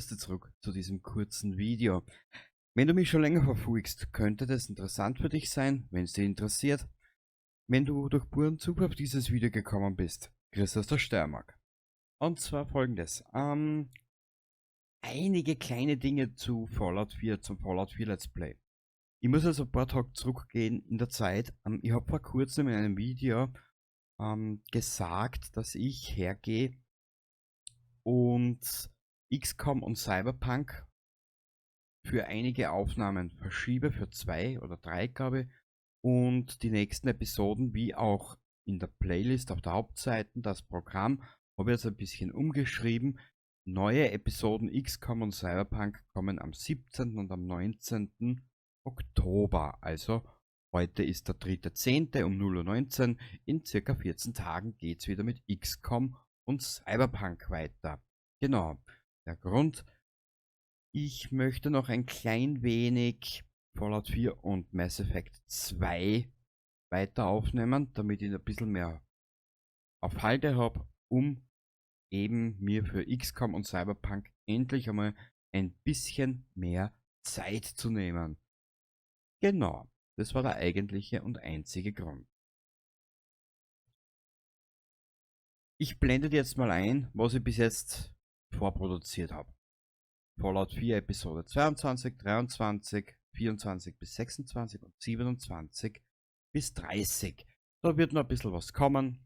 Grüß dich zurück zu diesem kurzen Video. Wenn du mich schon länger verfolgst, könnte das interessant für dich sein, wenn es dich interessiert. Wenn du durch puren Zufall auf dieses Video gekommen bist, Chris aus der Steiermark. Und zwar folgendes. Einige kleine Dinge zu Fallout 4, zum Fallout 4 Let's Play. Ich muss also ein paar Tage zurückgehen in der Zeit. Ich habe vor kurzem in einem Video gesagt, dass ich hergehe und XCOM und Cyberpunk für einige Aufnahmen verschiebe, für 2 oder 3 glaube ich, und die nächsten Episoden, wie auch in der Playlist auf der Hauptseite, das Programm, habe ich jetzt ein bisschen umgeschrieben. Neue Episoden XCOM und Cyberpunk kommen am 17. und am 19. Oktober, also heute ist der 3.10. um 0:19 Uhr. In circa 14 Tagen geht es wieder mit XCOM und Cyberpunk weiter. Genau, der Grund: ich möchte noch ein klein wenig Fallout 4 und Mass Effect 2 weiter aufnehmen, damit ich ein bisschen mehr auf Halde habe, um eben mir für XCOM und Cyberpunk endlich einmal ein bisschen mehr Zeit zu nehmen. Genau, das war der eigentliche und einzige Grund. Ich blende dir jetzt mal ein, was ich bis jetzt vorproduziert habe. Fallout 4 Episode 22, 23, 24 bis 26 und 27 bis 30. Da wird noch ein bisschen was kommen.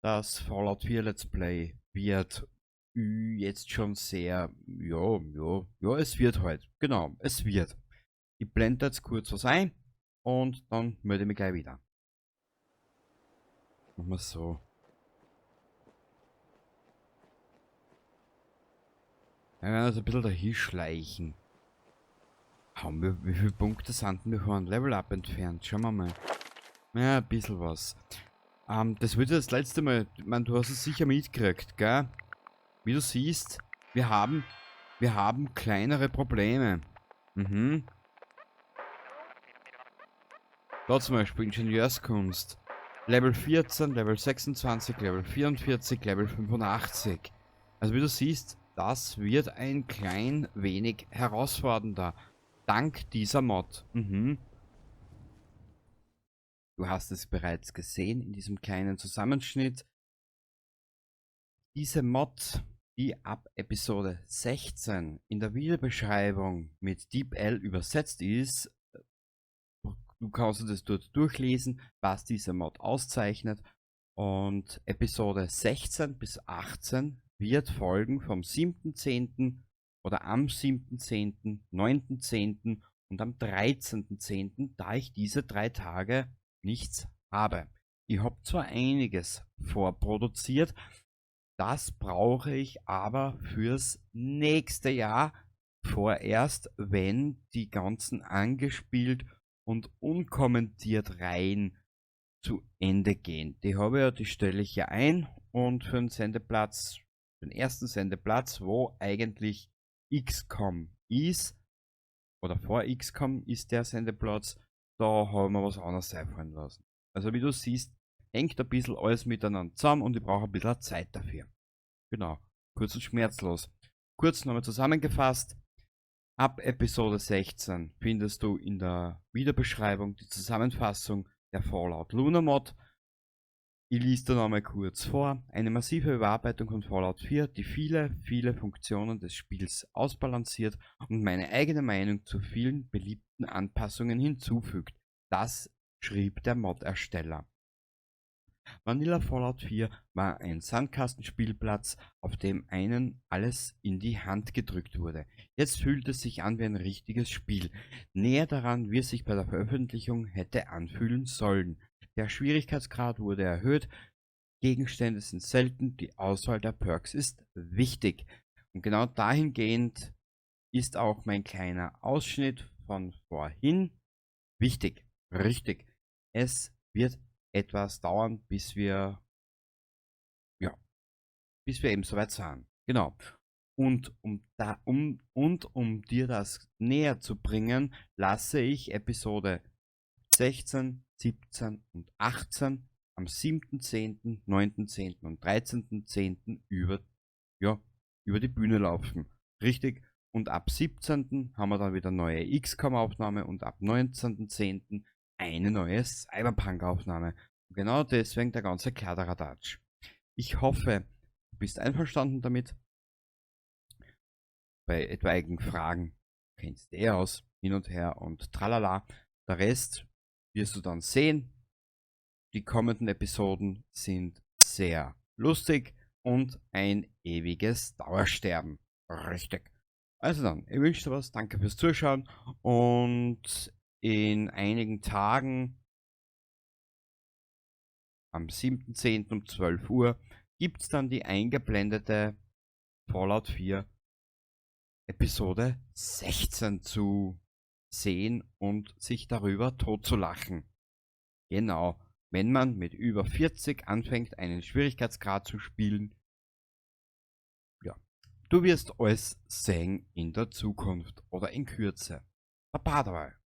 Das Fallout 4 Let's Play wird jetzt schon sehr, ja, es wird halt. Genau, es wird. Ich blende jetzt kurz was ein und dann melde ich mich gleich wieder. Machen wir es so. Wir werden also ein bisschen dahin schleichen. Haben wir, wie viele Punkte sind wir von Level Up entfernt? Schauen wir mal. Ja, ein bisschen was. Das wird das letzte Mal, ich meine, du hast es sicher mitgekriegt, gell? Wie du siehst, wir haben kleinere Probleme. Da zum Beispiel Ingenieurskunst. Level 14, Level 26, Level 44, Level 85. Also wie du siehst, das wird ein klein wenig herausfordernder. Dank dieser Mod. Du hast es bereits gesehen in diesem kleinen Zusammenschnitt. Diese Mod, die ab Episode 16 in der Videobeschreibung mit DeepL übersetzt ist, du kannst es dort durchlesen, was diese Mod auszeichnet. Und Episode 16 bis 18 wird folgen vom 7.10. oder am 7.10., 9.10. und am 13.10., da ich diese 3 Tage nichts habe. Ich habe zwar einiges vorproduziert, das brauche ich aber fürs nächste Jahr vorerst, wenn die ganzen angespielt und unkommentiert Reihen zu Ende gehen. Die habe ja, die stelle ich ja ein, und für den Sendeplatz, den ersten Sendeplatz, wo eigentlich XCOM ist, oder vor XCOM ist der Sendeplatz, da haben wir was anderes einfallen lassen. Also wie du siehst, hängt ein bisschen alles miteinander zusammen und ich brauche ein bisschen Zeit dafür. Genau, kurz und schmerzlos. Kurz nochmal zusammengefasst: ab Episode 16 findest du in der Videobeschreibung die Zusammenfassung der Fallout Luna Mod. Ich lese da nochmal kurz vor. Eine massive Überarbeitung von Fallout 4, die viele Funktionen des Spiels ausbalanciert und meine eigene Meinung zu vielen beliebten Anpassungen hinzufügt. Das schrieb der Mod-Ersteller. Vanilla Fallout 4 war ein Sandkastenspielplatz, auf dem einen alles in die Hand gedrückt wurde. Jetzt fühlt es sich an wie ein richtiges Spiel. Näher daran, wie es sich bei der Veröffentlichung hätte anfühlen sollen. Der Schwierigkeitsgrad wurde erhöht, Gegenstände sind selten, die Auswahl der Perks ist wichtig. Und genau dahingehend ist auch mein kleiner Ausschnitt von vorhin wichtig, richtig. Es wird etwas dauern, bis wir eben soweit sind. Genau. Und um dir das näher zu bringen, lasse ich Episode 16, 17 und 18 am 7.10., 9.10. und 13.10. über die Bühne laufen. Richtig. Und ab 17. haben wir dann wieder neue XCOM-Aufnahme und ab 19.10. eine neue Cyberpunk-Aufnahme. Genau deswegen der ganze Kladderadatsch. Ich hoffe, du bist einverstanden damit. Bei etwaigen Fragen kennst du eh aus, hin und her und tralala. Der Rest wirst du dann sehen. Die kommenden Episoden sind sehr lustig und ein ewiges Dauersterben. Richtig. Also dann, ich wünsche dir was, danke fürs Zuschauen und in einigen Tagen, am 7.10. um 12 Uhr, gibt es dann die eingeblendete Fallout 4 Episode 16 zu sehen und sich darüber totzulachen. Genau, wenn man mit über 40 anfängt, einen Schwierigkeitsgrad zu spielen. Ja, du wirst alles sehen in der Zukunft oder in Kürze. Baba dabei.